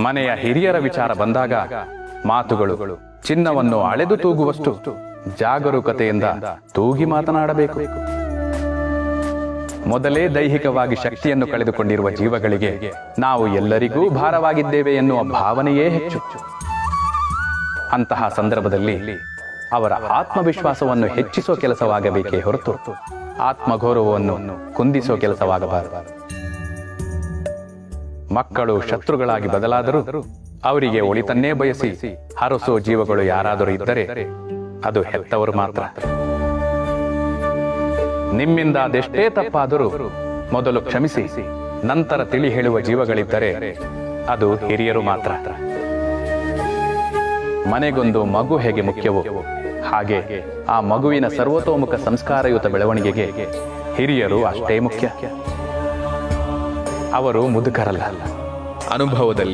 ಮನೆಯ ಹಿರಿಯರ ವಿಚಾರ ಬಂದಾಗ ಮಾತುಗಳು ಚಿನ್ನವನ್ನು ಅಳೆದು ತೂಗುವಷ್ಟು ಜಾಗರೂಕತೆಯಿಂದ ತೂಗಿ ಮಾತನಾಡಬೇಕು. ಮೊದಲೇ ದೈಹಿಕವಾಗಿ ಶಕ್ತಿಯನ್ನು ಕಳೆದುಕೊಂಡಿರುವ ಜೀವಗಳಿಗೆ ನಾವು ಎಲ್ಲರಿಗೂ ಭಾರವಾಗಿದ್ದೇವೆ ಎನ್ನುವ ಭಾವನೆಯೇ ಹೆಚ್ಚು. ಅಂತಹ ಸಂದರ್ಭದಲ್ಲಿ ಅವರ ಆತ್ಮವಿಶ್ವಾಸವನ್ನು ಹೆಚ್ಚಿಸೋ ಕೆಲಸವಾಗಬೇಕೇ ಹೊರತು ಆತ್ಮಗೌರವವನ್ನು ಕುಂದಿಸೋ ಕೆಲಸವಾಗಬಾರದು. ಮಕ್ಕಳು ಶತ್ರುಗಳಾಗಿ ಬದಲಾದರೂ ಅವರಿಗೆ ಒಳಿತನ್ನೇ ಬಯಸಿ ಹರಸೋ ಜೀವಗಳು ಯಾರಾದರೂ ಇದ್ದರೆ ಅದು ಹೆತ್ತವರು ಮಾತ್ರ. ನಿಮ್ಮಿಂದ ಅದೆಷ್ಟೇ ತಪ್ಪಾದರೂ ಮೊದಲು ಕ್ಷಮಿಸಿ ನಂತರ ತಿಳಿ ಹೇಳುವ ಜೀವಗಳಿದ್ದರೆ ಅದು ಹಿರಿಯರು ಮಾತ್ರ. ಮನೆಗೊಂದು ಮಗು ಹೇಗೆ ಮುಖ್ಯವೋ ಹಾಗೆ ಆ ಮಗುವಿನ ಸರ್ವತೋಮುಖ ಸಂಸ್ಕಾರಯುತ ಬೆಳವಣಿಗೆಗೆ ಹಿರಿಯರು ಅಷ್ಟೇ ಮುಖ್ಯ. ಅವರು ಮುದುಕರಲ್ಲ, ಅನುಭವದಲ್ಲಿ